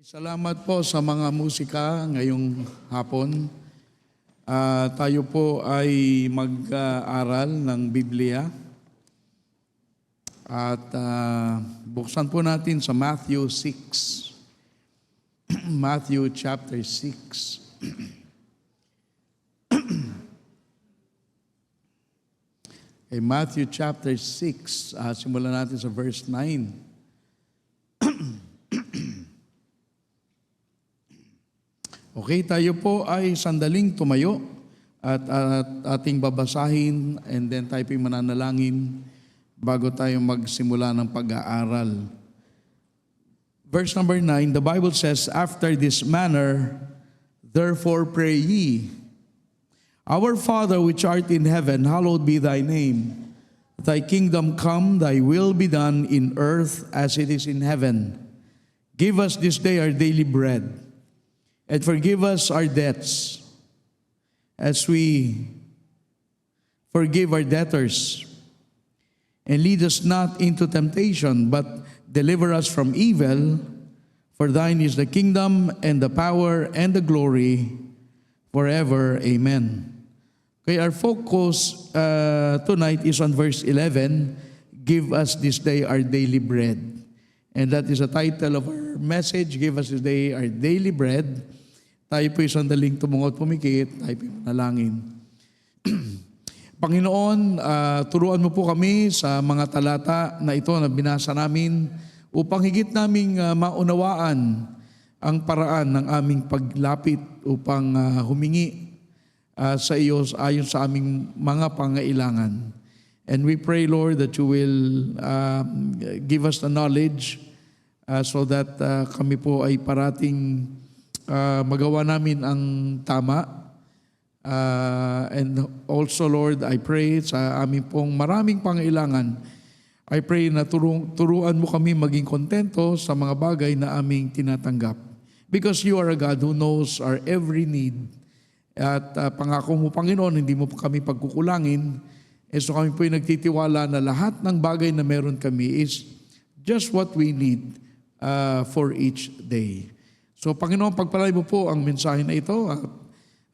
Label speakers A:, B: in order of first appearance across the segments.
A: Salamat po sa mga musika ngayong hapon. Tayo po ay mag-aaral ng Biblia. At buksan po natin sa Matthew 6. Matthew chapter 6. Matthew chapter 6. Simulan natin sa verse 9. Okay, tayo po ay sandaling tumayo at ating babasahin and then tayo po mananalangin bago tayo magsimula ng pag-aaral. Verse number 9, the Bible says, "After this manner, therefore pray ye, Our Father which art in heaven, hallowed be thy name. Thy kingdom come, thy will be done in earth as it is in heaven. Give us this day our daily bread. And forgive us our debts, as we forgive our debtors. And lead us not into temptation, but deliver us from evil. For thine is the kingdom, and the power, and the glory, forever. Amen." Okay, our focus tonight is on verse 11, "Give us this day our daily bread." And that is the title of our message, "Give us this day our daily bread." Tayo po'y sandaling tumungot pumikit, tayo po'y manalangin. Panginoon, turuan mo po kami sa mga talata na ito na binasa namin upang higit naming maunawaan ang paraan ng aming paglapit upang humingi sa iyo ayon sa aming mga pangailangan. And we pray, Lord, that you will give us the knowledge so that kami po ay parating magawa namin ang tama. And also, Lord, I pray sa aming pong maraming pangailangan, I pray na turuan mo kami maging kontento sa mga bagay na aming tinatanggap. Because you are a God who knows our every need. At pangako mo, Panginoon, hindi mo kami pagkukulangin. So kami po'y nagtitiwala na lahat ng bagay na meron kami is just what we need for each day. So Panginoon, pagpalay mo po ang mensahe na ito at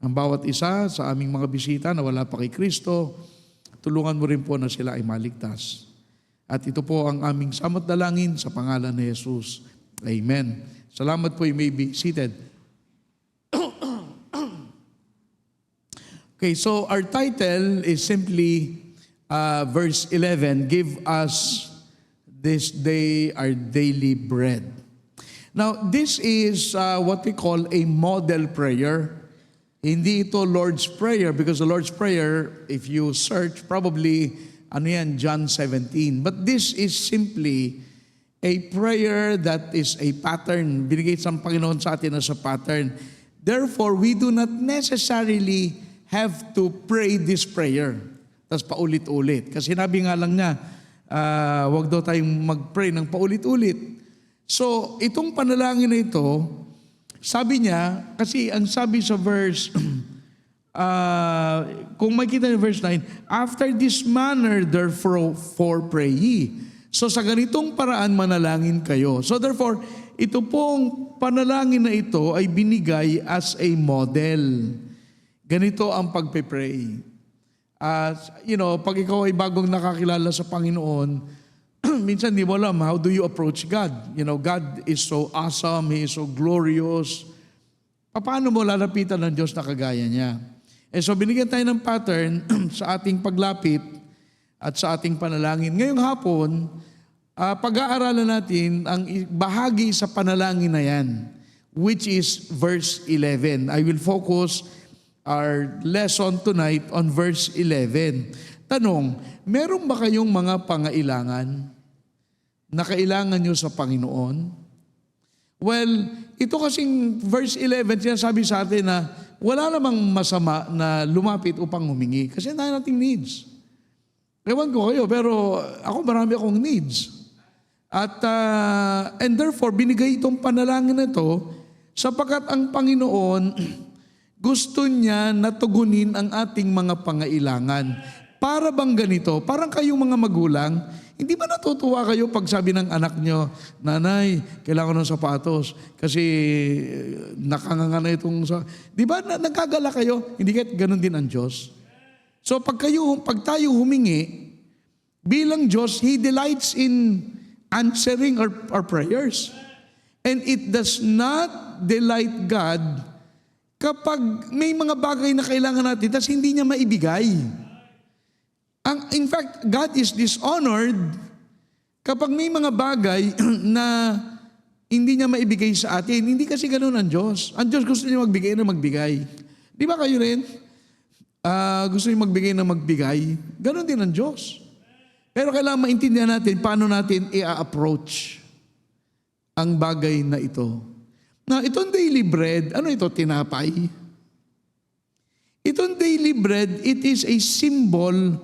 A: ang bawat isa sa aming mga bisita na wala pa kay Kristo, tulungan mo rin po na sila ay maligtas. At ito po ang aming samot dalangin sa pangalan ni Jesus. Amen. Salamat po, you may be seated. Okay, so our title is simply verse 11, "Give us this day our daily bread." Now, this is what we call a model prayer. Hindi ito Lord's Prayer because the Lord's Prayer, if you search, probably, John 17. But this is simply a prayer that is a pattern. Binigay sa Panginoon sa atin as a pattern. Therefore, we do not necessarily have to pray this prayer. Tapos paulit-ulit. Kasi sinabi nga lang niya, wag daw tayong mag-pray ng paulit-ulit. So, itong panalangin na ito, sabi niya, kasi ang sabi sa verse, kung makita niyo verse 9, "After this manner, therefore pray ye." So, sa ganitong paraan manalangin kayo. So, therefore, ito pong panalangin na ito ay binigay as a model. Ganito ang pagpe-pray. Pag ikaw ay bagong nakakilala sa Panginoon, minsan di mo alam, how do you approach God? God is so awesome, He is so glorious. Paano mo lalapitan ng Diyos na kagaya niya? So binigyan tayo ng pattern sa ating paglapit at sa ating panalangin. Ngayong hapon, pag-aaralan natin ang bahagi sa panalangin na yan, which is verse 11. I will focus our lesson tonight on verse 11. Tanong, meron ba kayong mga pangailangan na kailangan nyo sa Panginoon? Well, ito kasing verse 11, sinasabi sa atin na wala namang masama na lumapit upang humingi. Kasi tayo nating needs. Ewan ko kayo, pero ako marami akong needs. And therefore, binigay itong panalangin na ito sapagkat ang Panginoon gusto niya na tugunin ang ating mga pangailangan. Para bang ganito? Parang kayong mga magulang, Hindi ba natutuwa kayo pag sabi ng anak nyo, "Nanay, kailangan ko ng sapatos kasi nakanganga na itong..." Di ba nagkagala kayo? Hindi kahit ganun din ang Diyos. So pag tayo humingi, bilang Diyos, He delights in answering our prayers. And it does not delight God kapag may mga bagay na kailangan natin tapos hindi niya maibigay. In fact, God is dishonored kapag may mga bagay na hindi niya maibigay sa atin. Hindi kasi ganoon ang Diyos. Ang Diyos gusto niya magbigay na magbigay. Di ba kayo rin? Gusto niya magbigay na magbigay. Ganon din ang Diyos. Pero kailangan maintindihan natin paano natin i-approach ang bagay na ito. Na itong daily bread, ano ito? Tinapay? Itong daily bread, it is a symbol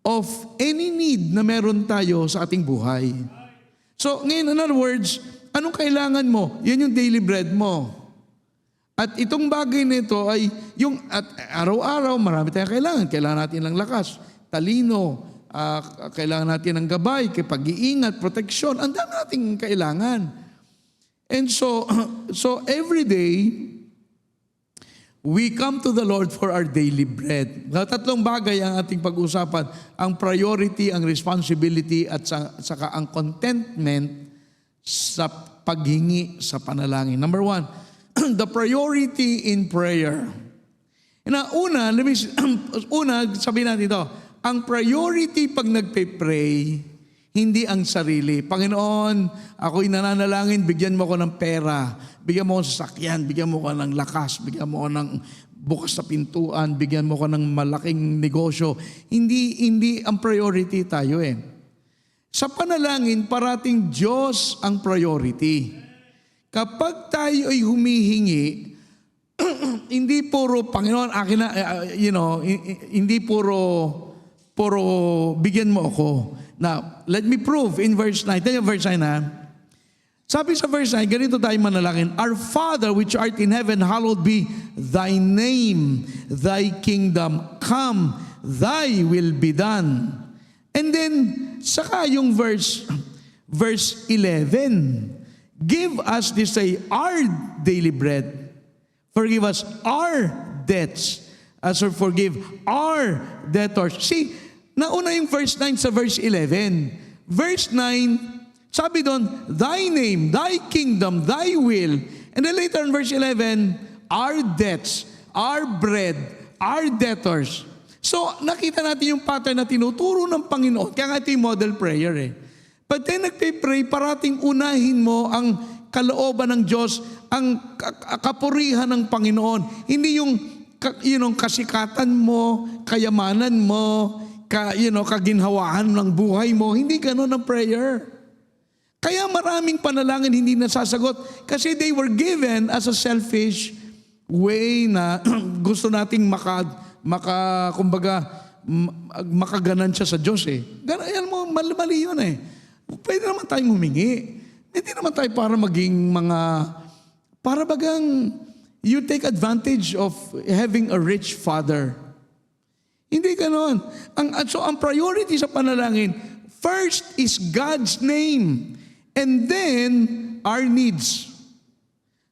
A: of any need na meron tayo sa ating buhay. So, ngayon, in other words, anong kailangan mo? Yan yung daily bread mo. At itong bagay na ito ay yung at araw-araw, marami tayong kailangan. Kailangan natin ng lakas, talino, kailangan natin ng gabay, pag-iingat, proteksyon. Ang dami nating kailangan. And so every day, we come to the Lord for our daily bread. Tatlong bagay ang ating pag-usapan. Ang priority, ang responsibility, at saka ang contentment sa paghingi sa panalangin. Number 1, the priority in prayer. Una, sabihin natin ito, ang priority pag nagpe-pray, hindi ang sarili. Panginoon, ako'y nananalangin, bigyan mo ko ng pera, bigyan mo ko ng sasakyan, bigyan mo ko ng lakas, bigyan mo ko ng bukas na pintuan, bigyan mo ko ng malaking negosyo. Hindi ang priority tayo eh. Sa panalangin, parating Diyos ang priority. Kapag tayo ay humihingi, hindi puro, Panginoon, akin na, hindi puro bigyan mo ako. Now, let me prove in verse 9. Tayo verse 9 ha. Sabi sa verse 9, ganito tayo manalangin. Our Father which art in heaven, hallowed be thy name, thy kingdom come, thy will be done. And then, saka yung verse 11. Give us this day our daily bread. Forgive us our debts as we forgive our debtors. See, nauna yung verse 9 sa verse 11. Verse 9, sabi doon, thy name, thy kingdom, thy will. And then later in verse 11, our debts, our bread, our debtors. So, nakita natin yung pattern na tinuturo ng Panginoon. Kaya nga ito yung model prayer eh. Pag tayo nagpe-pray, parating unahin mo ang kalooban ng Diyos, ang kapurihan ng Panginoon. Hindi yung kasikatan mo, kayamanan mo, kaginhawaan ng buhay mo. Hindi ganun ang prayer. Kaya maraming panalangin hindi nasasagot kasi they were given as a selfish way na gusto nating makaganan siya sa Diyos eh. Yan mo, mali yun eh. Pwede naman tayong humingi. Hindi naman tayo para maging para bagang you take advantage of having a rich father. Hindi ganon. So ang priority sa panalangin, first is God's name and then our needs.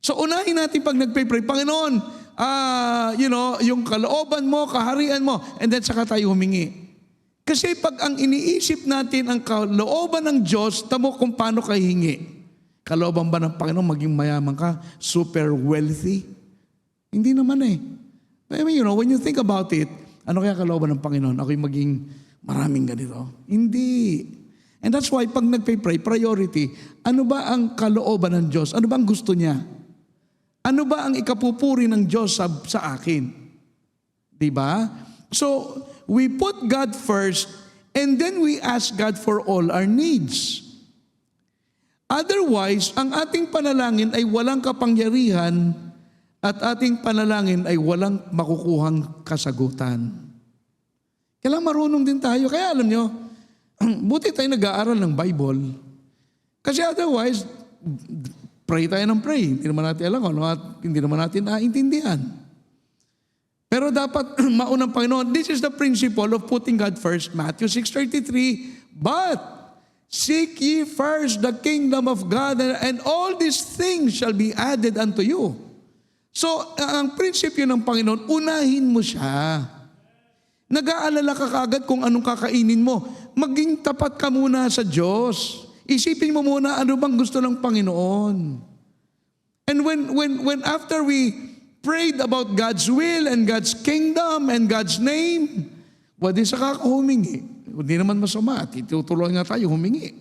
A: So unahin natin pag nagpe-pray, Panginoon, yung kalooban mo, kaharian mo, and then saka tayo humingi. Kasi pag ang iniisip natin ang kalooban ng Diyos, tamo kung paano kayo hingi. Kalooban ba ng Panginoon maging mayaman ka, super wealthy? Hindi naman eh. I mean, when you think about it, ano kaya kalooban ng Panginoon? Ako'y maging maraming ganito? Hindi. And that's why pag nagpe-pray, priority, ano ba ang kalooban ng Diyos? Ano ba ang gusto niya? Ano ba ang ikapupuri ng Diyos sa akin? Diba? So, we put God first and then we ask God for all our needs. Otherwise, ang ating panalangin ay walang kapangyarihan at ating panalangin ay walang makukuhang kasagutan. Kailangan marunong din tayo. Kaya alam nyo, buti tayo nag-aaral ng Bible. Kasi otherwise, pray tayo ng pray. Hindi naman natin alam hindi naman natin naintindihan. Pero dapat maunang Panginoon, this is the principle of putting God first. Matthew 6:33, but Seek ye first the kingdom of God, and all these things shall be added unto you. So, ang prinsipyo ng Panginoon, unahin mo siya. Nag-aalala ka kagad kung anong kakainin mo. Maging tapat ka muna sa Diyos. Isipin mo muna ano bang gusto ng Panginoon. And when after we prayed about God's will and God's kingdom and God's name, di saka ako humingi. Hindi naman masama. Tutulungan nga tayo humingi.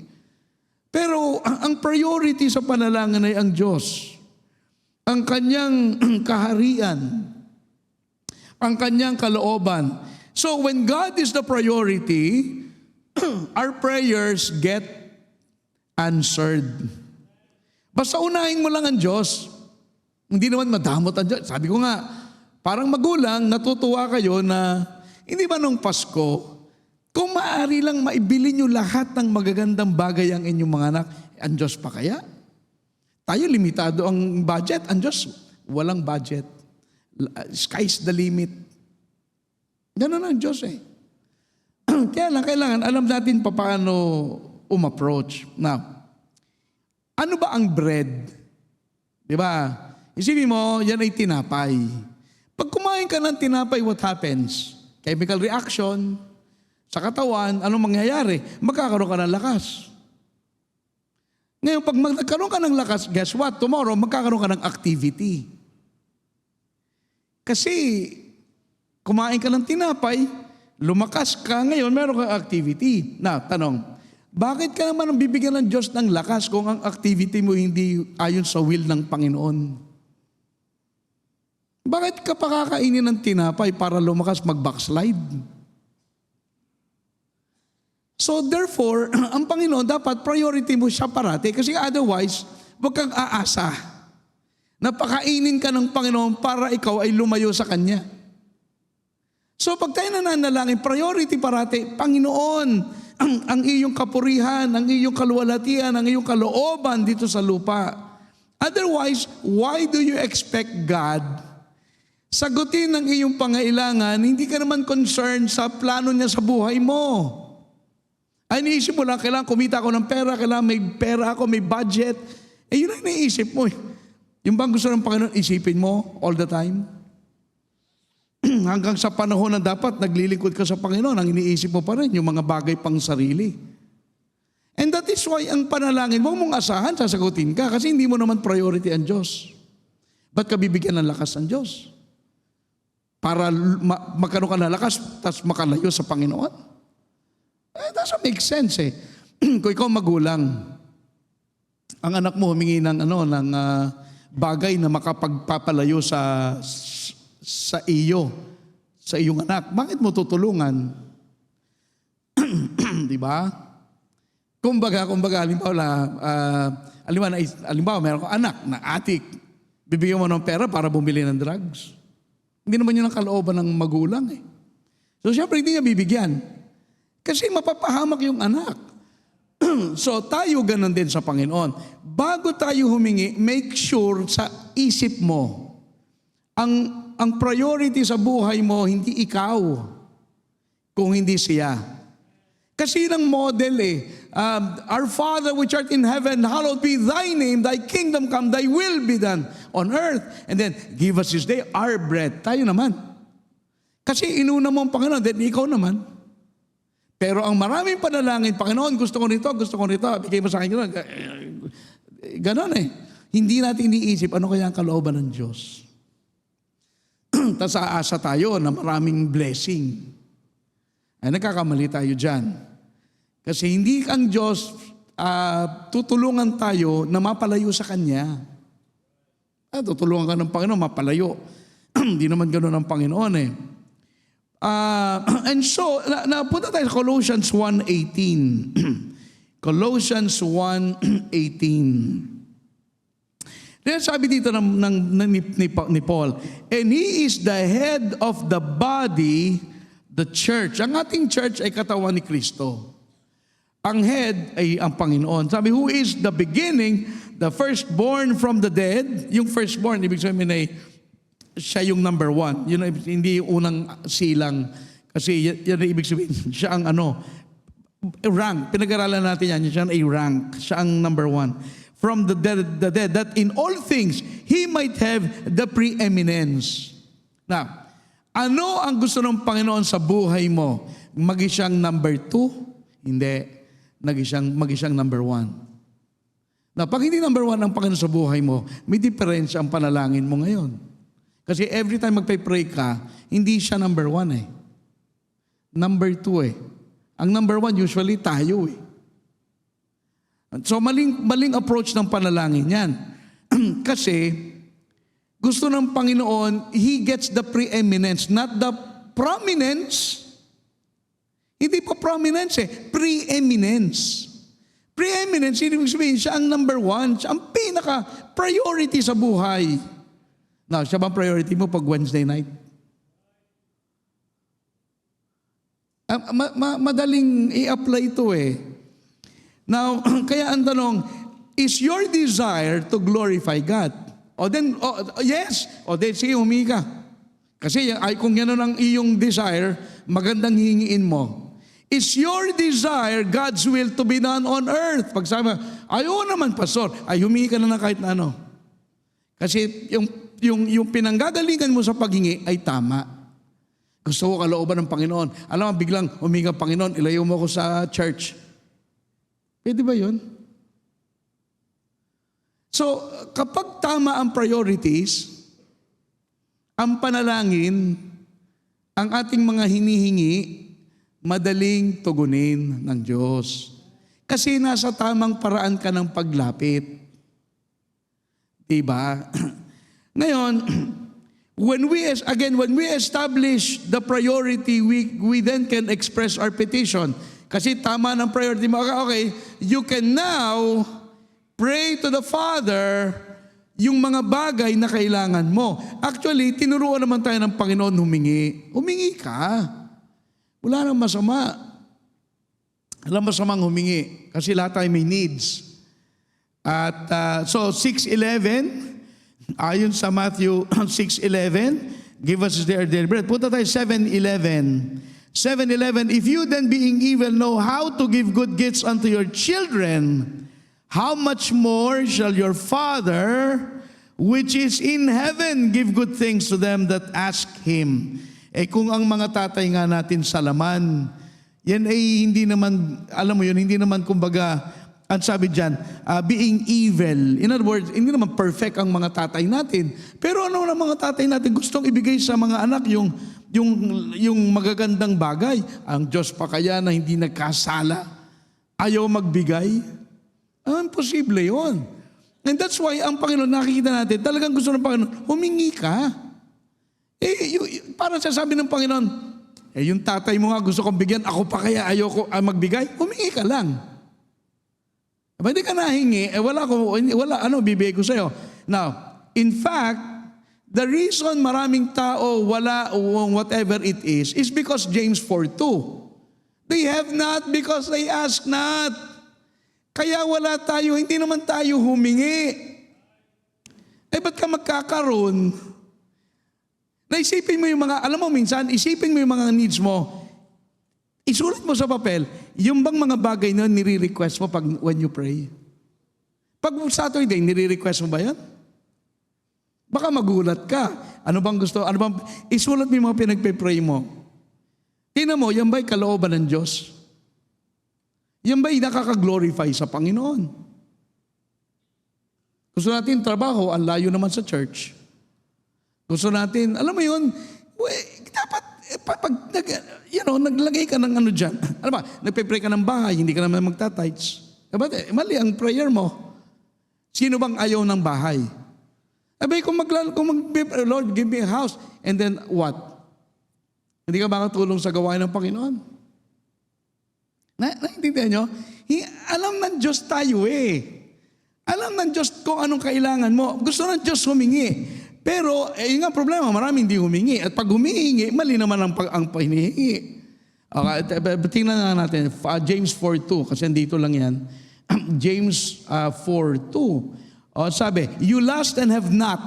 A: Pero ang priority sa panalangin ay ang Diyos. Ang kanyang kaharian. Ang kanyang kalooban. So when God is the priority, our prayers get answered. Basta unahin mo lang ang Diyos. Hindi naman madamot ang Diyos. Sabi ko nga, parang magulang, natutuwa kayo na hindi ba nung Pasko, kung maaari lang maibili nyo lahat ng magagandang bagay ang inyong mga anak, ang Diyos pa kaya? Tayo limitado ang budget. Ang Diyos, walang budget. Sky's the limit. Ganun ang Diyos eh. Kaya lang, kailangan alam natin paano umapproach. Now, ano ba ang bread? Di ba? Isipin mo, yan ay tinapay. Pag kumain ka ng tinapay, what happens? Chemical reaction sa katawan, anong mangyayari? Magkakaroon ka ng lakas. Ngayon, pag magkaroon ka ng lakas, guess what? Tomorrow, magkakaroon ka ng activity. Kasi, kumain ka ng tinapay, lumakas ka, ngayon meron kang activity. Na, tanong, bakit ka naman ang bibigyan ng Diyos ng lakas kung ang activity mo hindi ayon sa will ng Panginoon? Bakit ka pa kakainin ng tinapay para lumakas mag-backslide? So therefore, ang Panginoon dapat priority mo siya parati kasi otherwise, huwag kang aasa na pakainin ka ng Panginoon para ikaw ay lumayo sa Kanya. So pag tayo nananalangin, priority parati, Panginoon, ang iyong kapurihan, ang iyong kaluwalhatian, ang iyong kalooban dito sa lupa. Otherwise, why do you expect God sagutin ang iyong pangailangan? Hindi ka naman concerned sa plano niya sa buhay mo. Ay, iniisip mo lang, kailangan kumita ako ng pera, kailangan may pera ako, may budget. Yun ang iniisip mo. Yung bang gusto ng Panginoon, isipin mo all the time? Hanggang sa panahon na dapat naglilingkod ka sa Panginoon, ang iniisip mo pa rin yung mga bagay pang sarili. And that is why ang panalangin, huwag mong asahan, sasagutin ka kasi hindi mo naman priority ang Diyos. Ba't ka bibigyan ng lakas ng Diyos? Para magkaroon ka ng lakas, tapos makalayo sa Panginoon? It doesn't make sense eh. Kung ikaw magulang, ang anak mo humingi ng bagay na makapagpapalayo sa iyo, sa iyong anak, bakit mo tutulungan? Di ba? Kumbaga, halimbawa, meron kang anak na atik, bibigyan mo ng pera para bumili ng drugs. Hindi naman yun ang kalooban ng magulang eh. So, siyempre, hindi niya bibigyan. Kasi mapapahamak yung anak. So, tayo ganun din sa Panginoon. Bago tayo humingi, make sure sa isip mo, ang priority sa buhay mo, hindi ikaw, kung hindi siya. Kasi yun ang model eh. Our Father which art in heaven, hallowed be thy name, thy kingdom come, thy will be done on earth. And then, give us this day our bread. Tayo naman. Kasi inuna mo ang Panginoon, then ikaw naman. Pero ang maraming panalangin, Panginoon, gusto ko nito, bigay mo sa akin gano'n. Ganon eh. Hindi natin iniisip, ano kaya ang kalooban ng Diyos? Tapos aasa tayo na maraming blessing. Ay nagkakamali tayo dyan. Kasi hindi ang Diyos tutulungan tayo na mapalayo sa Kanya. Tutulungan ka ng Panginoon, mapalayo. Hindi naman gano'n ang Panginoon eh. And so, napunta tayo sa Colossians 1:18. Colossians 1:18. Then sabi dito ni Paul, and He is the head of the body, the church. Ang ating church ay katawan ni Kristo. Ang head ay ang Panginoon. Sabi, who is the beginning, the firstborn from the dead. Yung firstborn, ibig sabihin ay siya yung number one. Yun, hindi yung unang silang. Kasi yan ang ibig sabihin. Siya ang rank. Pinag-aralan natin yan. Siya ay rank. Siya ang number 1. From the dead, that in all things, He might have the preeminence. Now, ano ang gusto ng Panginoon sa buhay mo? Maging siyang number 2? Hindi. Maging siyang number 1. Now, pag hindi number 1 ang Panginoon sa buhay mo, may diferensya ang panalangin mo ngayon. Kasi every time magpay-pray ka, hindi siya number 1 eh. Number 2 eh. Ang number 1 usually tayo eh. So maling approach ng panalangin yan. Kasi gusto ng Panginoon, He gets the preeminence, not the prominence. Hindi pa prominence eh, preeminence. Preeminence, ibig sabihin, siya ang number 1, siya ang pinaka-priority sa buhay. Now, siya bang priority mo pag Wednesday night? Madaling i-apply ito eh. Now, kaya ang tanong, is your desire to glorify God? Yes. Sige, humingi ka. Kasi kung yan ang iyong desire, magandang hingiin mo. Is your desire God's will to be done on earth? Pag sabi, ayaw naman, pastor, humingi ka na kahit na ano. Kasi yung pinanggagalingan mo sa paghingi ay tama. Gusto ko kalooban ng Panginoon. Alam mo, biglang huminga, Panginoon, ilayo mo ako sa church. Pwede ba yun? So, kapag tama ang priorities, ang panalangin, ang ating mga hinihingi, madaling tugunin ng Diyos. Kasi nasa tamang paraan ka ng paglapit. Diba? Ngayon, when we establish the priority, we then can express our petition. Kasi tama ng priority mo. Okay, you can now pray to the Father yung mga bagay na kailangan mo. Actually, tinuruan naman tayo ng Panginoon humingi. Humingi ka. Wala nang masama. Walang masamang humingi. Kasi lahat tayo may needs. At so 6:11, ayon sa Matthew 6:11, give us their daily bread. Punta tayo 7:11. 7:11, if you then being evil know how to give good gifts unto your children, how much more shall your Father, which is in heaven, give good things to them that ask Him. Kung ang mga tatay nga natin sa laman, yan ay hindi naman, alam mo yun, hindi naman kumbaga, ang sabi dyan, being evil. In other words, hindi naman perfect ang mga tatay natin. Pero ano ng mga tatay natin gustong ibigay sa mga anak yung magagandang bagay. Ang Diyos pa kaya na hindi nagkasala, ayaw magbigay? Imposible yun. And that's why ang Panginoon, nakikita natin, talagang gusto ng Panginoon, humingi ka. Parang sasabi ng Panginoon, yung tatay mo nga gusto kong bigyan, ako pa kaya ayaw ko magbigay? Humingi ka lang. Hindi ka nahingi, bibigay ko sa'yo. Now, in fact, the reason maraming tao wala whatever it is because James 4:2. They have not because they ask not. Kaya wala tayo, hindi naman tayo humingi. Ba't ka magkakaroon? Naisipin mo yung mga, alam mo minsan, isipin mo yung mga needs mo, isulat mo sa papel, yung bang mga bagay na nire-request mo when you pray? Pag Saturday, nire-request mo ba yan? Baka magulat ka. Ano bang gusto? Isulat mo yung mga pinagpe-pray mo. Tingnan mo, yan ba'y kalooban ng Diyos? Yan ba'y nakaka-glorify sa Panginoon? Gusto natin trabaho, ang layo naman sa church. Gusto natin, alam mo yun, dapat, naglagay ka ng ano dyan. Ano ba, nagpe-pray ka ng bahay, hindi ka naman magta-tithes. Mali ang prayer mo. Sino bang ayaw ng bahay? Lord, give me a house. And then what? Hindi ka makatulong sa gawain ng Panginoon? Naintindihan nyo? Alam ng Diyos tayo eh. Alam ng Diyos kung anong kailangan mo. Gusto ng Diyos humingi. Pero, yung nga problema, maraming hindi humingi. At pag humihingi, mali naman ang pahinihingi. Okay, tingnan na natin, James 4:2, kasi dito lang yan. James 4:2. Sabi, you lust and have not.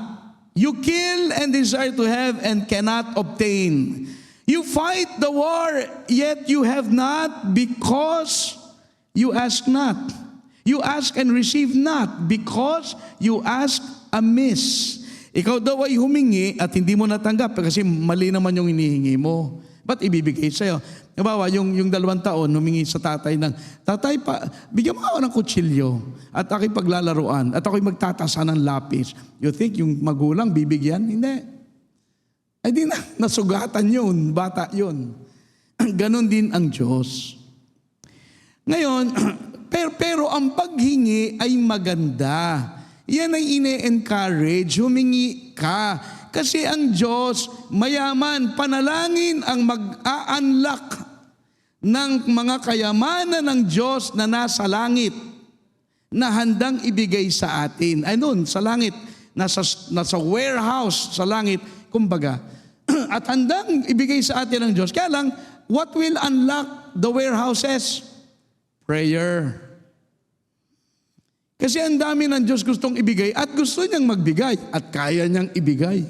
A: You kill and desire to have and cannot obtain. You fight the war, yet you have not because you ask not. You ask and receive not because you ask amiss. Ikaw daw ay humingi at hindi mo natanggap kasi mali naman yung hinihingi mo. Ba't ibibigay sa'yo? Halimbawa, yung 2 taon, humingi sa tatay ng, tatay, bigyan mo ako ng kutsilyo at ako'y paglalaruan at ako'y magtatasa ng lapis. You think yung magulang bibigyan? Hindi. Ay di na, nasugatan yun, bata yun. Ganon din ang Diyos. Ngayon, pero ang paghingi ay maganda. Yan ay ine-encourage, humingi ka. Kasi ang Diyos, mayaman, panalangin ang mag-a-unlock ng mga kayamanan ng Diyos na nasa langit na handang ibigay sa atin. Ay nun, sa langit, nasa warehouse sa langit, kumbaga. At handang ibigay sa atin ng Diyos. Kaya lang, what will unlock the warehouses? Prayer. Kasi ang dami ng Diyos gustong ibigay at gusto niyang magbigay at kaya niyang ibigay.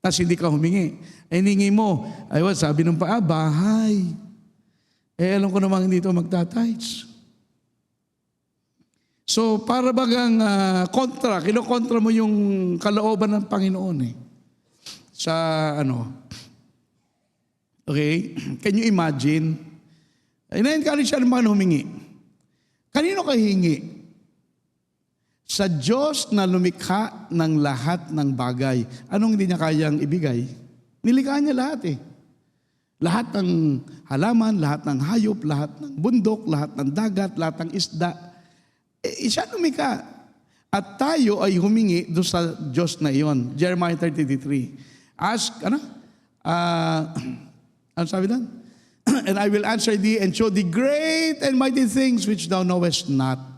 A: Tapos hindi ka humingi. Hiningi mo, sabi ng bahay. Alam ko namang hindi ito magtatides. So para bagang kinokontra mo yung kalooban ng Panginoon Sa okay? Can you imagine? Ina-encourage siya naman humingi. Kanino ka hingi? Sa Diyos na lumikha ng lahat ng bagay. Anong hindi niya kayang ibigay? Nilikha niya lahat Lahat ng halaman, lahat ng hayop, lahat ng bundok, lahat ng dagat, lahat ng isda. Siya lumikha. At tayo ay humingi doon sa Diyos na iyon. Jeremiah 33. Ask, ano sabi doon? And I will answer thee and show thee great and mighty things which thou knowest not.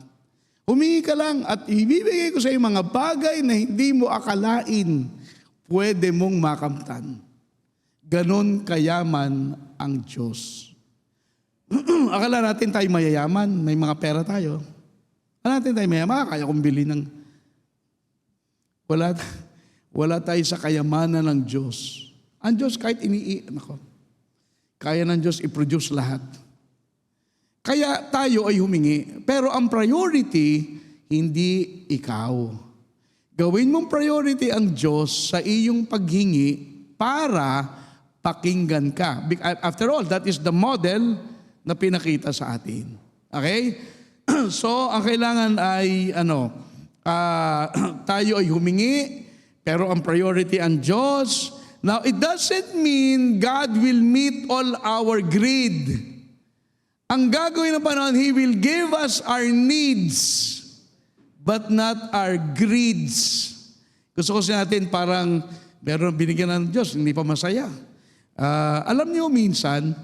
A: Humingi ka lang at ibibigay ko sa iyo mga bagay na hindi mo akalain pwede mong makamtan. Ganon kayaman ang Diyos. Akala natin tayo mayayaman, may mga pera tayo. Akala natin tayo mayaman, kaya kong bili ng... Wala tayo sa kayamanan ng Diyos. Ang Diyos kahit kaya ng Diyos i-produce lahat. Kaya tayo ay humingi. Pero ang priority, hindi ikaw. Gawin mong priority ang Diyos sa iyong paghingi para pakinggan ka. After all, that is the model na pinakita sa atin. Okay? So, ang kailangan ay, tayo ay humingi, pero ang priority ang Diyos. Now, it doesn't mean God will meet all our greed. Ang gagawin ng panahon, He will give us our needs, but not our greeds. Gusto ko natin parang meron binigyan ng Diyos, hindi pa masaya. Alam niyo minsan,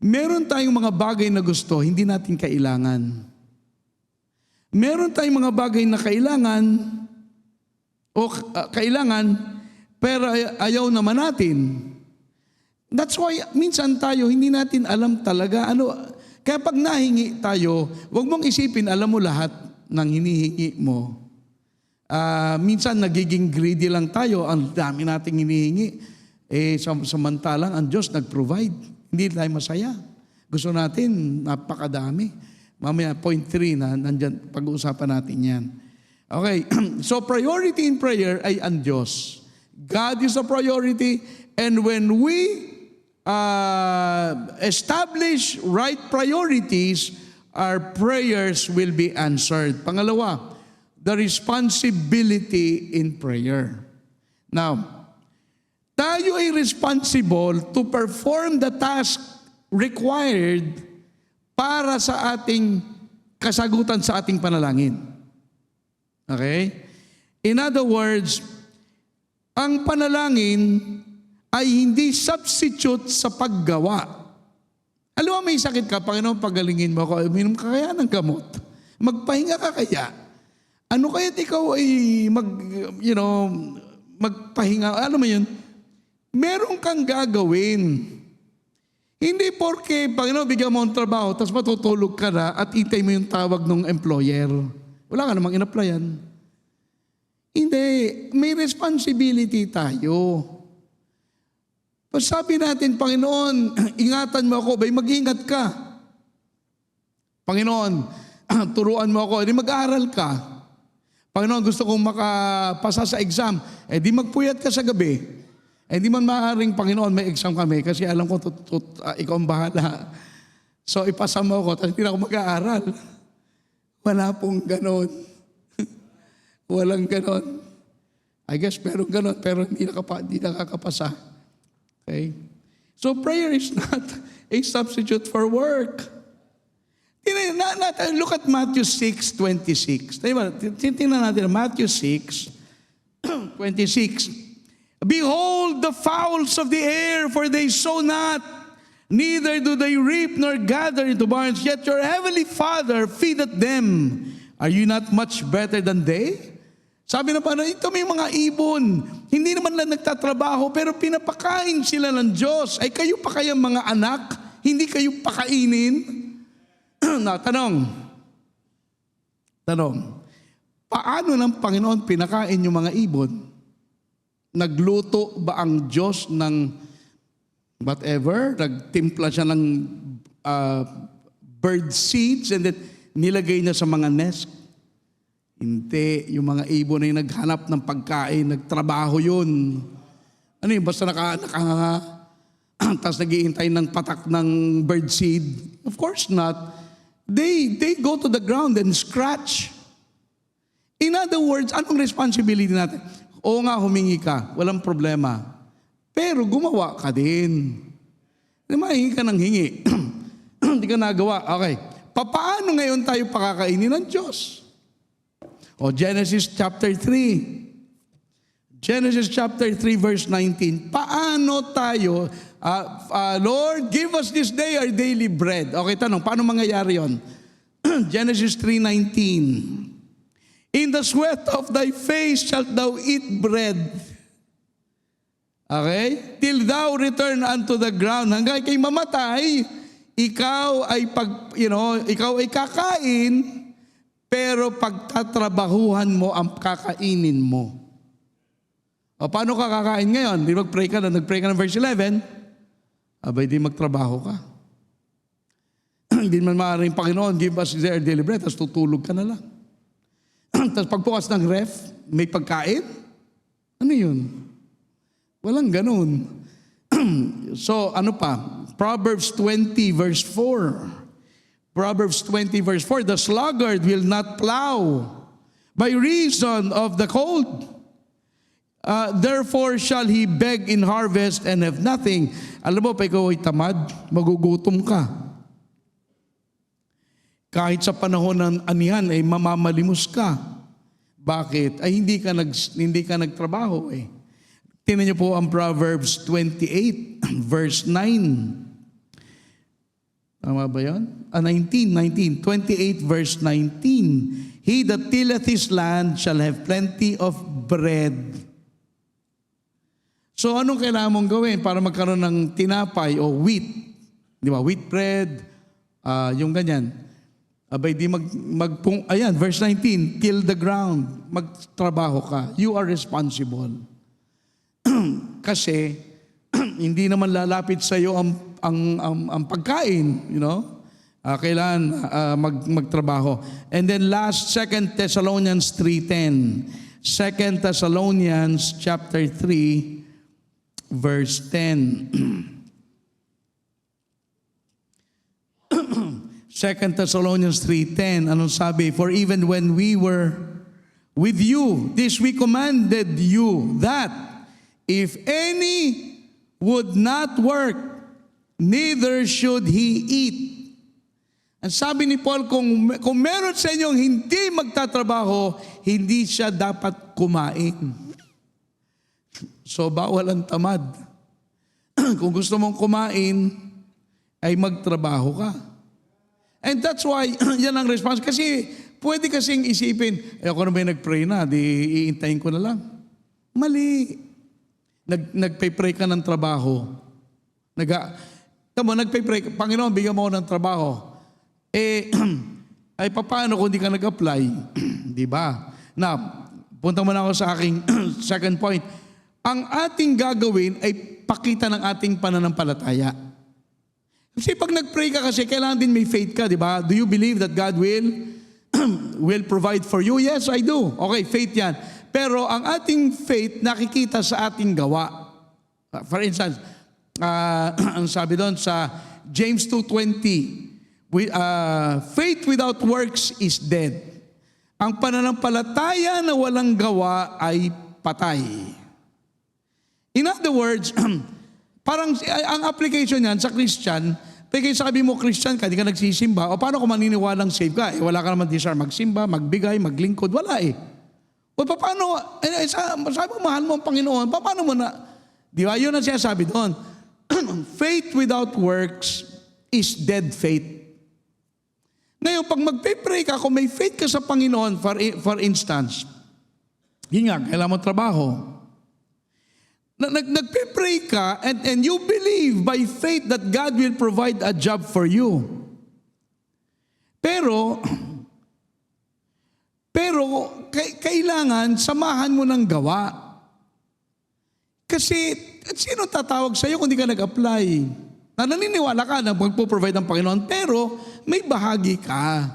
A: meron tayong mga bagay na gusto, hindi natin kailangan. Meron tayong mga bagay na kailangan, pero ayaw naman natin. That's why minsan tayo hindi natin alam talaga kaya pag nahingi tayo, huwag mong isipin alam mo lahat ng hinihingi mo. Minsan nagiging greedy lang tayo, ang dami nating hinihingi. Samantalang ang Diyos nag-provide. Hindi tayo masaya. Gusto natin napakadami. Mamaya point 3 na nandyan, pag-uusapan natin yan. Okay, so priority in prayer ay ang Diyos. God is a priority, and when we establish right priorities, our prayers will be answered. Pangalawa, the responsibility in prayer. Now, tayo ay responsible to perform the task required para sa ating kasagutan sa ating panalangin. Okay? In other words, ang panalangin ay hindi substitute sa paggawa. Alam mo, may sakit ka, Panginoon, pagalingin mo ako, uminom ka kaya ng gamot. Magpahinga ka kaya. Ano kaya't ikaw ay magpahinga? Alam mo yun? Meron kang gagawin. Hindi porke, Panginoon, bigyan mo ang trabaho, tapos matutulog ka na at itay mo yung tawag ng employer. Wala ka namang in-applyan. Hindi. May responsibility tayo. Pag sabi natin, Panginoon, ingatan mo ako, bay mag-ingat ka. Panginoon, turuan mo ako, di mag-aaral ka. Panginoon, gusto kong makapasa sa exam, di magpuyat ka sa gabi. Di man maaaring, Panginoon, may exam kami kasi alam ko, ikaw ang bahala. So, ipasa mo ako, tapos hindi na ako mag-aaral. Wala pong ganon. Walang ganon. I guess meron ganon, pero hindi nakakapasa. Okay? So, prayer is not a substitute for work. Look at Matthew 6:26. Tingnan natin, Matthew 6:26. Behold the fowls of the air, for they sow not, neither do they reap nor gather into barns, yet your heavenly Father feedeth them. Are you not much better than they? Sabi na paano, ito may mga ibon. Hindi naman lang nagtatrabaho, pero pinapakain sila ng Diyos. Ay kayo pa kayang mga anak? Hindi kayo pakainin? Na, tanong, paano ng Panginoon pinakain yung mga ibon? Nagluto ba ang Diyos ng whatever? Nagtimpla siya ng bird seeds and then nilagay niya sa mga nest? Hindi. Yung mga ibon ay naghanap ng pagkain, nagtrabaho yun. Ano yun? Basta tapos naghihintay ng patak ng bird seed? Of course not. They go to the ground and scratch. In other words, anong responsibility natin? Oo nga, humingi ka. Walang problema. Pero gumawa ka din. Mahingi ka ng hingi. Hindi ka nagawa. Okay. Paano ngayon tayo pakakainin ng Diyos? Genesis chapter 3. Genesis chapter 3 verse 19. Paano tayo, Lord, give us this day our daily bread. Okay, tanong, paano mangyayari yon? Genesis 3:19. In the sweat of thy face shalt thou eat bread. Okay? Till thou return unto the ground. Hanggang kay mamatay, ikaw ay kakain, pero pagtatrabahuhan mo ang kakainin mo. O paano ka kakain ngayon? Di mag-pray ka na, nag-pray ka ng verse 11, abay di magtrabaho ka. Hindi man maaaring, Panginoon, give us their daily bread, tapos tutulog ka na lang. Tapos pagbukas ng ref, may pagkain? Ano yun? Walang ganun. So ano pa? Proverbs 20 verse 4. Proverbs 20 verse 4, the sluggard will not plow by reason of the cold. Therefore shall he beg in harvest and have nothing. Alam mo, pa ikaw ay tamad, magugutom ka. Kahit sa panahon ng anihan ay mamamalimos ka. Bakit? Ay hindi ka nagtrabaho eh. Tingnan niyo po ang Proverbs 28 verse 9. Tama ba yun? 28 verse 19. He that tilleth his land shall have plenty of bread. So anong kailangan mong gawin para magkaroon ng tinapay o wheat? Di ba? Wheat bread, yung ganyan. Abay di ayan, verse 19, till the ground, magtrabaho ka. You are responsible. Kasi, hindi naman lalapit sa iyo ang pagkain, you know? Kailangan magtrabaho. And then last, 2 Thessalonians 3:10. 2 Thessalonians chapter 3, verse 10. 2 Thessalonians 3:10, anong sabi? For even when we were with you, this we commanded you, that if any would not work, neither should he eat. Ang sabi ni Paul, kung meron sa inyong hindi magtatrabaho, hindi siya dapat kumain. So bawal ang tamad. Kung gusto mong kumain, ay magtrabaho ka. And that's why, yan ang response. Kasi pwede kasing isipin, ako na ba nag-pray na, di iintayin ko na lang. Mali. Nagpay-pray ka ng trabaho. Nagpay-pray, Panginoon, bigyan mo ako ng trabaho. Ay paano kung di ka nag-apply? Di ba? Now, punta mo na ako sa aking second point. Ang ating gagawin ay pakita ng ating pananampalataya. Kasi pag nag-pray ka kasi, kailangan din may faith ka, di ba? Do you believe that God will provide for you? Yes, I do. Okay, faith yan. Pero ang ating faith nakikita sa ating gawa. For instance, ang sabi doon sa James 2:20, faith without works is dead. Ang pananampalataya na walang gawa ay patay. In other words, parang ang application niyan sa Christian, pagka sabi mo Christian ka, di ka nagsisimba, o paano kung maniniwalang save ka? Wala ka naman desire magsimba, magbigay, maglingkod, wala eh. O paano, sabi mo mahal mo ang Panginoon, paano mo na, di ba? Yun ang sinasabi doon. Faith without works is dead faith. Ngayon, pag magpe-pray ka, kung may faith ka sa Panginoon, for instance, yun nga, kailangan mo trabaho. Nagpe-pray ka and you believe by faith that God will provide a job for you. Pero kailangan samahan mo ng gawa. Kasi sino tatawag sa iyo kung di ka nag-apply? Naniniwala ka na magpo-provide ang Panginoon, pero may bahagi ka.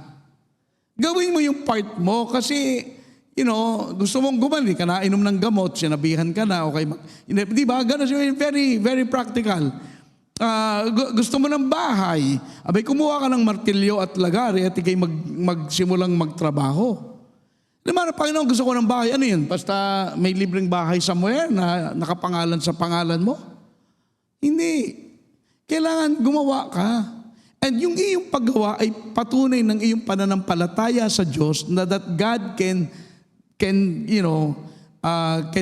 A: Gawin mo yung part mo kasi gusto mong gumali ka na, inom ng gamot, sinabihan ka na, okay. Di ba? Ganun siya, very, very practical. Gusto mo ng bahay, abay kumuha ka ng martilyo at lagari at ikay magsimulang magtrabaho. Naman, Panginoon, gusto ko ng bahay. Ano yun? Basta may libreng bahay somewhere na nakapangalan sa pangalan mo? Hindi. Kailangan gumawa ka. And yung iyong paggawa ay patunay ng iyong pananampalataya sa Diyos na that God can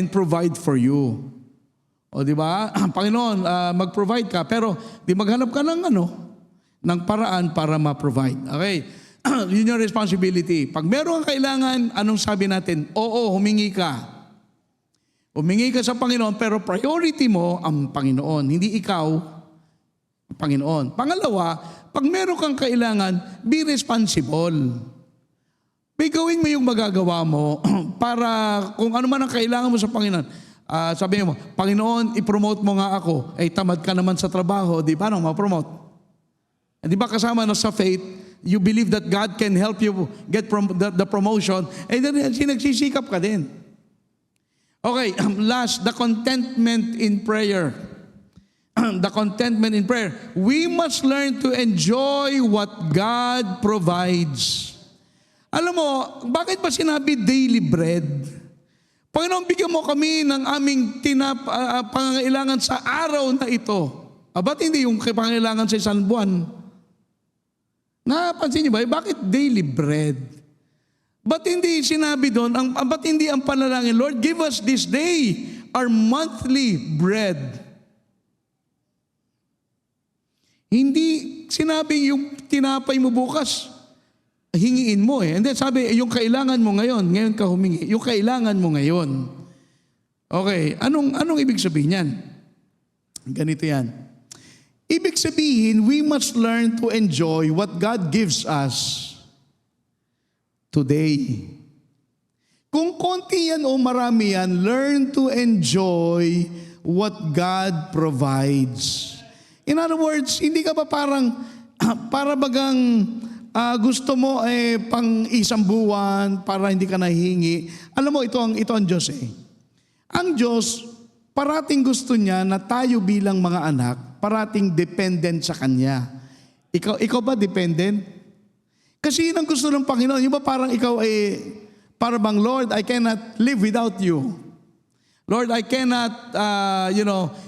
A: provide for you. O di ba? Panginoon, mag-provide ka, pero di maghanap ka ng paraan para ma-provide. Okay? Yun yung responsibility. Pag meron kang kailangan, anong sabi natin? Oo, humingi ka. Humingi ka sa Panginoon, pero priority mo ang Panginoon, hindi ikaw ang Panginoon. Pangalawa, pag meron kang kailangan, be responsible. May gawin mo yung magagawa mo para kung ano man ang kailangan mo sa Panginoon. Sabihin mo, Panginoon, i-promote mo nga ako. Tamad ka naman sa trabaho, di ba? Paano ma-promote? Di ba kasama na sa faith, you believe that God can help you get the promotion, then sinagsisikap ka din. Okay, last, the contentment in prayer. The contentment in prayer. We must learn to enjoy what God provides. Alam mo, bakit ba sinabi daily bread? Panginoon, bigyan mo kami ng aming pangangailangan sa araw na ito. Ba't hindi yung pangangailangan sa isang buwan? Napansin niyo ba? Bakit daily bread? Ba't hindi sinabi doon, ba't hindi ang panalangin, Lord, give us this day our monthly bread. Hindi sinabi yung tinapay mo bukas, hingiin mo eh. And then sabi, yung kailangan mo ngayon ka humingi. Yung kailangan mo ngayon. Okay, anong ibig sabihin yan? Ganito yan. Ibig sabihin, we must learn to enjoy what God gives us today. Kung konti yan o marami yan, learn to enjoy what God provides. In other words, hindi ka pa para bagang gusto mo pang isang buwan para hindi ka nahihingi. Alam mo, ito ang Diyos eh. Ang Diyos, parating gusto niya na tayo bilang mga anak, parating dependent sa Kanya. Ikaw ba dependent? Kasi yun ang gusto ng Panginoon. Yung ba parang ikaw para bang, Lord, I cannot live without you. Lord, I cannot,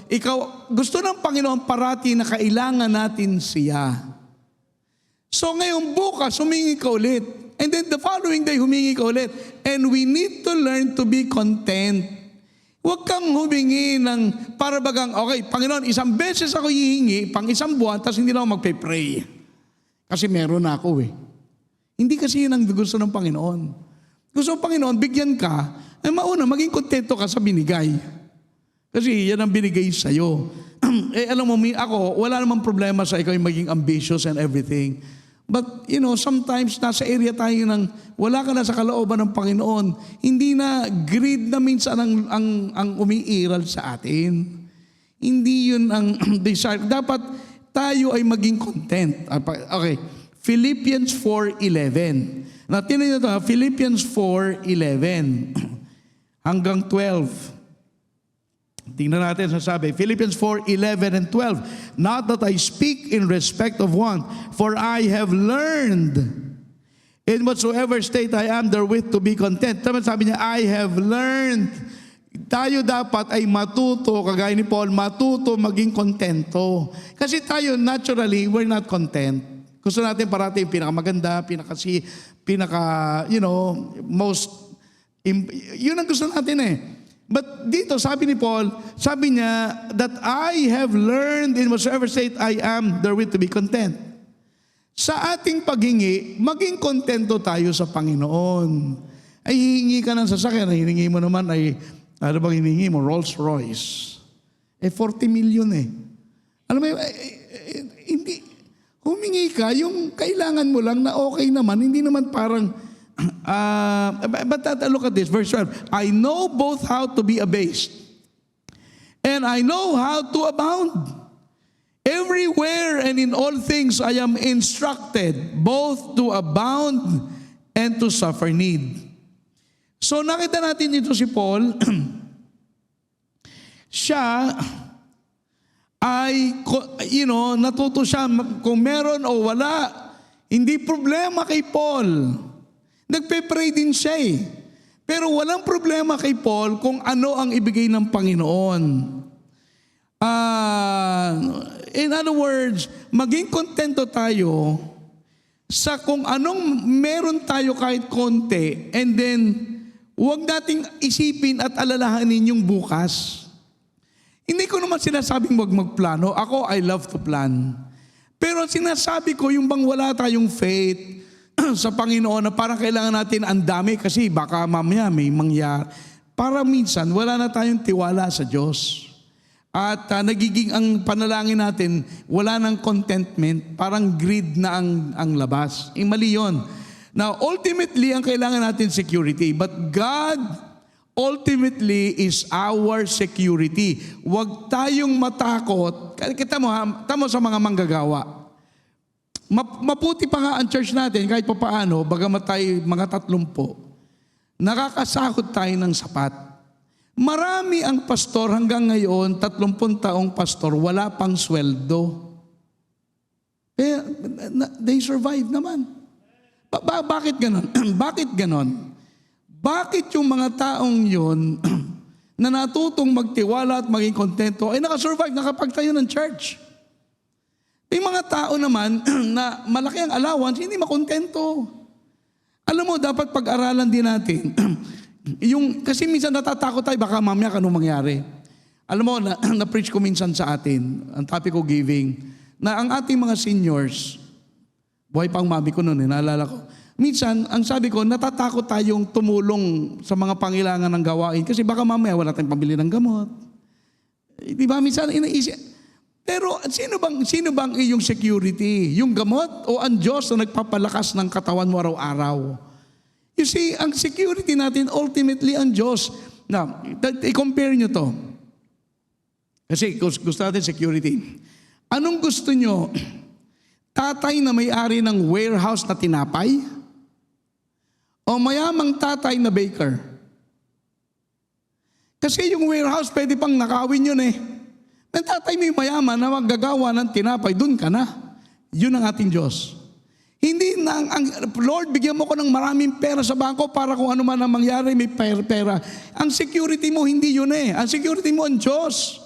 A: ikaw, gusto ng Panginoon parati na kailangan natin siya. So ngayon bukas, humingi ka ulit. And then the following day, humingi ka ulit. And we need to learn to be content. Huwag kang humingi ng para bagang, okay, Panginoon, isang beses ako hihingi, pang isang buwan, tapos hindi na ako magpe-pray. Kasi meron na ako eh. Hindi kasi yun ang gusto ng Panginoon. Gusto ng Panginoon, bigyan ka, mauna, maging kontento ka sa binigay. Kasi yan ang binigay sa'yo. Alam mo, ako, wala namang problema sa ikaw yung maging ambitious and everything. But, sometimes nasa area tayo ng wala ka na sa kalooban ng Panginoon. Hindi na greed na minsan ang umiiral sa atin. Hindi yun ang desire. Dapat tayo ay maging content. Okay. Philippians 4:11. Now, tinan nyo ito, Philippians 4:11 hanggang 12. Tingnan natin sa sabi, Philippians 4:11 and 12. Not that I speak in respect of one, for I have learned in whatsoever state I am therewith to be content. Sabi niya, I have learned. Tayo dapat ay matuto, kagaya ni Paul, matuto maging kontento. Kasi tayo, naturally, we're not content. Gusto natin parati yung pinakamaganda, most, yun ang gusto natin eh. But dito, sabi ni Paul, sabi niya, that I have learned in whatsoever state I am therewith to be content. Sa ating paghingi, maging kontento tayo sa Panginoon. Ay hihingi ka ng sasakyan, hihingi mo naman ay, ano bang hiningi mo? Rolls Royce. 40 million eh. Alam mo, hindi, humingi ka, yung kailangan mo lang na okay naman, hindi naman parang, but look at this, verse 12. I know both how to be abased, and I know how to abound. Everywhere and in all things I am instructed, both to abound and to suffer need. So nakita natin dito si Paul, siya ay, natuto siya kung meron o wala. Hindi problema kay Paul. Nagpe-pray din siya eh. Pero walang problema kay Paul kung ano ang ibigay ng Panginoon. In other words, maging kontento tayo sa kung anong meron tayo kahit konti, and then huwag nating isipin at alalahanin yung bukas. Hindi ko naman sinasabing huwag magplano. Ako, I love to plan. Pero sinasabi ko, yung bang wala tayong faith sa Panginoon na parang kailangan natin ang dami kasi baka mamaya may mangyari. Para minsan, wala na tayong tiwala sa Diyos. At nagiging ang panalangin natin, wala nang contentment, parang greed na ang labas. Mali yun. Now, ultimately, ang kailangan natin security. But God ultimately is our security. Huwag tayong matakot. Kita mo sa mga manggagawa. Maputi pa nga ang church natin, kahit pa paano, bagamat tayo mga 30, nakakasahod tayo ng sapat. Marami ang pastor hanggang ngayon, 30 taong pastor, wala pang sweldo. They survive naman. Bakit ganon? Bakit ganon? Bakit yung mga taong yun na natutong magtiwala at maging kontento ay nakasurvive, nakapagtayo ng church? Yung mga tao naman na malaki ang allowance, hindi makontento. Alam mo, dapat pag-aralan din natin. Kasi minsan natatakot tayo, baka mamaya anong mangyari. Alam mo, na-preach ko minsan sa atin, ang topic ko giving, na ang ating mga seniors, buhay pa ang mami ko noon, naalala ko. Minsan, ang sabi ko, natatakot tayong tumulong sa mga pangailangan ng gawain kasi baka mamaya wala tayong pambili ng gamot. Di ba? Minsan, inaisip. Pero sino bang iyong security? Yung gamot o ang Diyos na nagpapalakas ng katawan mo araw-araw? You see, ang security natin, ultimately, ang Diyos. Now, i-compare nyo to. Kasi gusto natin security. Anong gusto nyo? Tatay na may-ari ng warehouse na tinapay? O mayamang tatay na baker? Kasi yung warehouse, pwede pang nakawin yun eh. May tatay may mayaman na maggagawa ng tinapay, dun ka na. Yun ang ating Diyos. Hindi na, Lord, bigyan mo ko ng maraming pera sa bangko para kung ano man ang mangyari, may pera. Ang security mo, hindi yun eh. Ang security mo, ang Diyos.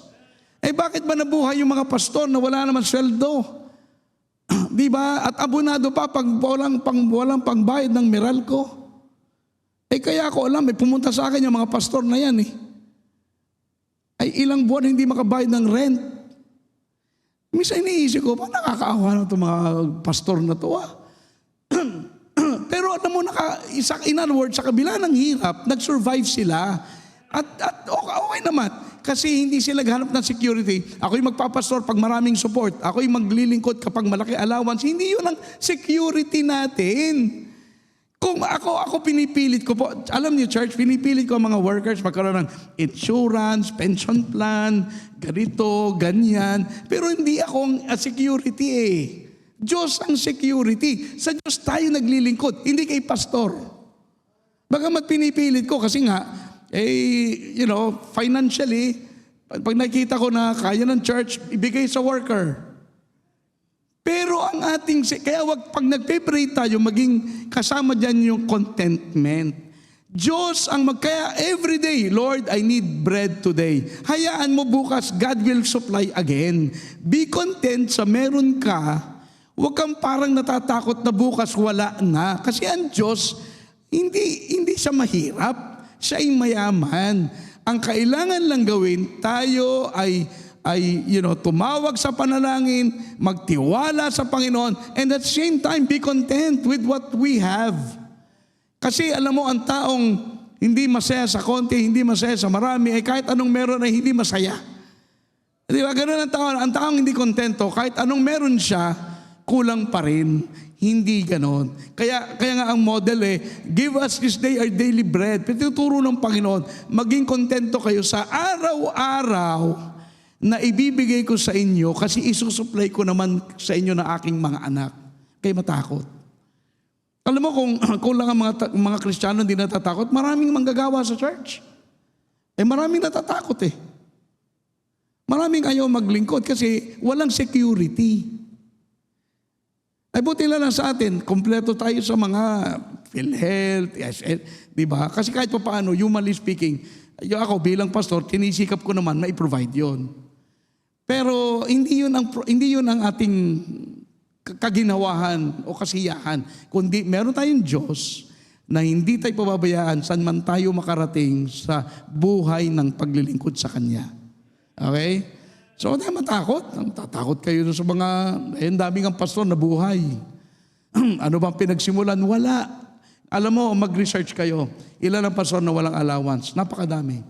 A: Eh bakit ba nabuhay yung mga pastor na wala naman sweldo? Di ba? At abonado pa pag walang pangbayad ng Meralco. Eh kaya ako alam, may pumunta sa akin yung mga pastor na yan eh. Ay ilang buwan hindi makabayad ng rent. Minsan iniisip ko, nakakaawa na itong mga pastor na to ah. Pero alam mo, in other words, sa kabila ng hirap, nag-survive sila. At okay naman. Kasi hindi sila naghanap ng security. Ako'y magpapastor pag maraming support. Ako'y maglilingkod kapag malaki allowance. Hindi yun ang security natin. Kung ako pinipilit ko po, alam niyo church, pinipilit ko ang mga workers magkaroon ng insurance, pension plan, ganito, ganyan. Pero hindi ako ang security eh. Diyos ang security. Sa Diyos tayo naglilingkod, hindi kay pastor. Bagamat pinipilit ko kasi nga, financially, pag nakita ko na kaya ng church, ibigay sa worker. Pero ang kaya pag nagpe-pray tayo, maging kasama dyan yung contentment. Diyos kaya everyday, Lord, I need bread today. Hayaan mo bukas, God will supply again. Be content sa meron ka. Huwag kang parang natatakot na bukas wala na. Kasi ang Diyos, hindi siya mahirap. Siya ay mayaman. Ang kailangan lang gawin, tayo ay tumawag sa panalangin, magtiwala sa Panginoon, and at the same time, be content with what we have. Kasi alam mo, ang taong hindi masaya sa konti, hindi masaya sa marami, ay kahit anong meron ay hindi masaya. Di ba? Ganun ang tao. Ang taong hindi kontento, kahit anong meron siya, kulang pa rin. Hindi ganon. Kaya nga ang model give us this day our daily bread. Pinuturo ng Panginoon, maging kontento kayo sa araw-araw na ibibigay ko sa inyo kasi isusupply ko naman sa inyo na aking mga anak. Kayo matakot. Alam mo, kung lang ang mga Kristiyano hindi natatakot, maraming manggagawa sa church. Maraming natatakot Maraming ayaw maglingkod kasi walang security. Buti lang sa atin, kompleto tayo sa mga PhilHealth, di ba? Kasi kahit pa paano, humanly speaking, ako bilang pastor, tinisikap ko naman na i-provide yon. Pero hindi yun ang ating kaginawahan o kasiyahan. Kundi meron tayong Diyos na hindi tayo pababayaan saan man tayo makarating sa buhay ng paglilingkod sa Kanya. Okay? So, huwag tayo matakot. Tatakot kayo sa mga, daming ang pastor na buhay. Ano bang pinagsimulan? Wala. Alam mo, mag-research kayo. Ilan ang pastor na walang allowance? Napakadami.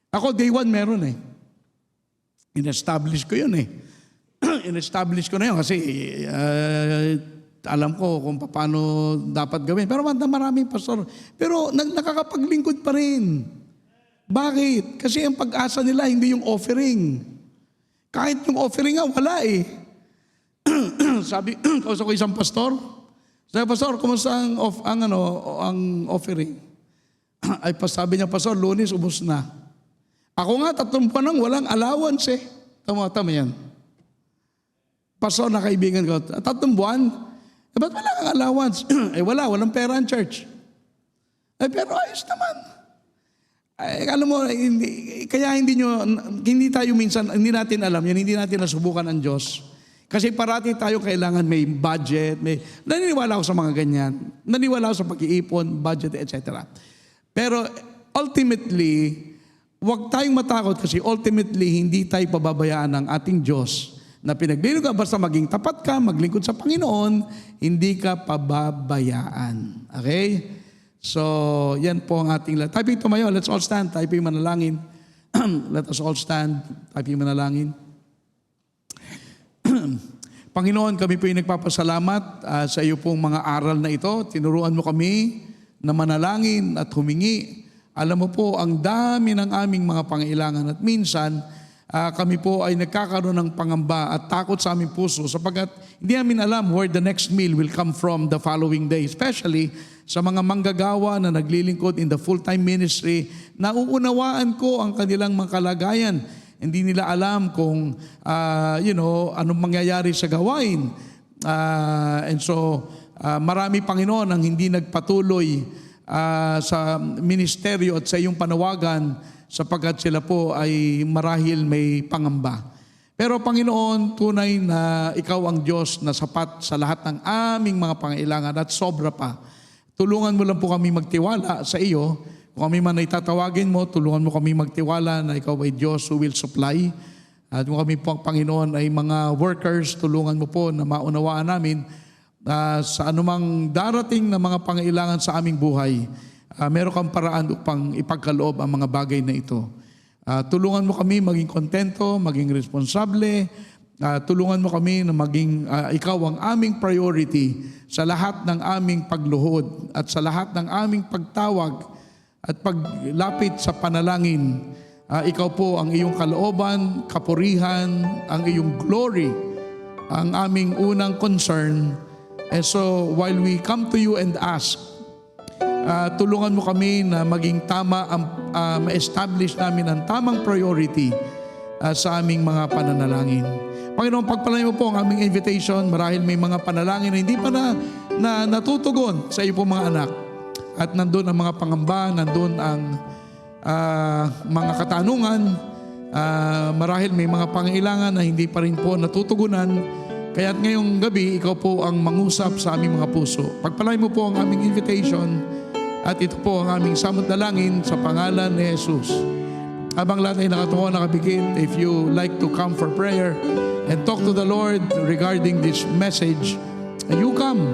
A: Ako, day one meron In-establish ko yun In-establish ko na yun kasi alam ko kung paano dapat gawin. Pero maraming pastor. Pero nakakapaglingkod pa rin. Bakit? Kasi ang pag-asa nila hindi yung offering. Kahit yung offering nga, wala Sabi, kausap ko isang pastor. Sabi, pastor, kumusta ang offering? Ay, sabi niya, pastor, Lunes, ubos na. Ako nga, 3 buwan walang allowance Tama yan. Pastor na kaibigan ko, 3 buwan? Ba't wala kang allowance? Walang pera ang church. Pero ayos naman. Alam mo, kaya hindi tayo minsan, hindi natin alam yan, hindi natin nasubukan ang Diyos. Kasi parati tayo kailangan may budget, naniniwala ako sa mga ganyan. Naniniwala ako sa pag-iipon, budget, etc. Pero ultimately, huwag tayong matakot kasi ultimately, hindi tayo pababayaan ng ating Diyos na pinaglilingkod ka, basta maging tapat ka, maglingkod sa Panginoon, hindi ka pababayaan. Okay? So, yan po ang ating lahat. Tayo tumayo, let's all stand, tayo manalangin. Let us all stand, tayo manalangin. Panginoon, kami po yung nagpapasalamat sa iyo pong mga aral na ito. Tinuruan mo kami na manalangin at humingi. Alam mo po, ang dami ng aming mga pangailangan at minsan, kami po ay nagkakaroon ng pangamba at takot sa aming puso sapagkat hindi namin alam where the next meal will come from the following day. Especially sa mga manggagawa na naglilingkod in the full-time ministry, nauunawaan ko ang kanilang mga kalagayan. Hindi nila alam kung, anong mangyayari sa gawain. And so, marami Panginoon ang hindi nagpatuloy sa ministeryo at sa iyong panawagan sapagkat sila po ay marahil may pangamba. Pero Panginoon, tunay na Ikaw ang Diyos na sapat sa lahat ng aming mga pangailangan at sobra pa. Tulungan mo lang po kami magtiwala sa iyo. Kung kami man ay tatawagin mo, tulungan mo kami magtiwala na Ikaw ay Diyos who will supply. At kung kami po, Panginoon, ay mga workers, tulungan mo po na maunawaan namin sa anumang darating na mga pangailangan sa aming buhay, meron kang paraan upang ipagkaloob ang mga bagay na ito. Tulungan mo kami maging kontento, maging responsable, tulungan mo kami na maging ikaw ang aming priority sa lahat ng aming pagluhod at sa lahat ng aming pagtawag at paglapit sa panalangin. Ikaw po ang iyong kalooban, kapurihan, ang iyong glory, ang aming unang concern. And so while we come to you and ask, tulungan mo kami na maging tama, ma-establish namin ang tamang priority sa aming mga pananalangin. Panginoon, pagpalain mo po ang aming invitation marahil may mga panalangin na hindi pa na natutugon sa iyo po mga anak. At nandun ang mga pangamba, nandun ang mga katanungan, marahil may mga pangailangan na hindi pa rin po natutugunan. Kaya't ngayong gabi, ikaw po ang mangusap sa aming mga puso. Pagpalain mo po ang aming invitation at ito po ang aming samot dalangin sa pangalan ni Jesus. Habang lahat ay nakatuwa, nakabigit, if you like to come for prayer and talk to the Lord regarding this message, you come.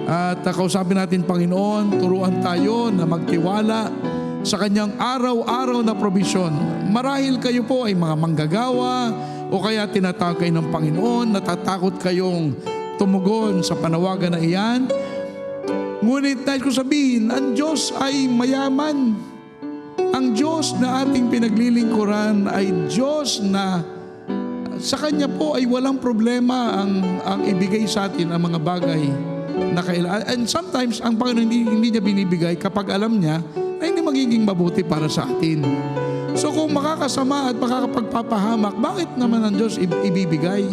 A: At kausapin natin, Panginoon, turuan tayo na magtiwala sa Kanyang araw-araw na probisyon. Marahil kayo po ay mga manggagawa o kaya tinatawag kayo ng Panginoon, natatakot kayong tumugon sa panawagan na iyan. Ngunit nais ko sabihin, ang Diyos ay mayaman. Ang Diyos na ating pinaglilingkuran ay Diyos na sa Kanya po ay walang problema ang ibigay sa atin ang mga bagay na kailangan. And sometimes, ang Panginoon hindi niya binibigay kapag alam niya na hindi magiging mabuti para sa atin. So kung makakasama at makakapagpapahamak, bakit naman ang Diyos ibibigay?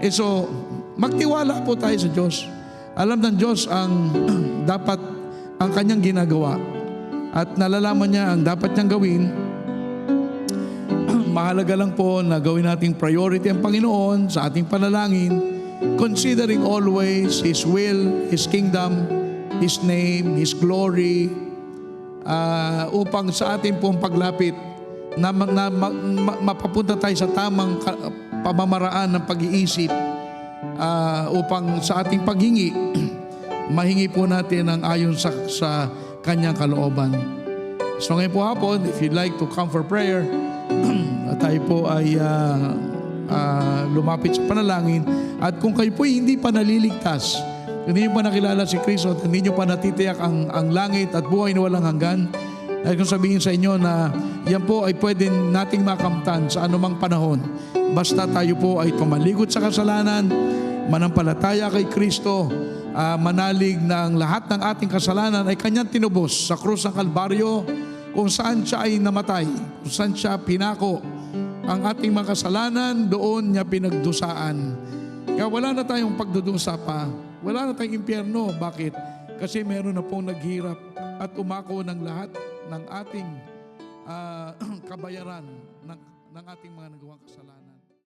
A: So, magtiwala po tayo sa Diyos. Alam ng Diyos ang dapat ang Kanyang ginagawa. At nalalaman niya ang dapat niyang gawin. Mahalaga lang po na gawin nating priority ang Panginoon sa ating panalangin, considering always His will, His kingdom, His name, His glory, upang sa ating pong paglapit na mapapunta tayo sa tamang pamamaraan ng pag-iisip, upang sa ating paghingi, mahingi po natin ang ayon sa Kanyang kalooban. So ngayon po hapon, if you'd like to come for prayer, tayo po ay lumapit sa panalangin. At kung kayo po hindi pa naliligtas, hindi nyo pa nakilala si Kristo at hindi nyo pa natitiyak ang langit at buhay na walang hanggan, ay kung sabihin sa inyo na yan po ay pwede nating makamtan sa anumang panahon. Basta tayo po ay tumalikod sa kasalanan, manampalataya kay Kristo, manalig na ang lahat ng ating kasalanan ay Kanyang tinubos sa krus ng Kalbaryo, kung saan siya ay namatay, kung saan siya pinako ang ating mga kasalanan, doon niya pinagdusaan. Kaya wala na tayong pagdudusa pa, wala na tayong impyerno. Bakit? Kasi meron na pong naghirap at umako ng lahat ng ating kabayaran ng ating mga nagawang kasalanan.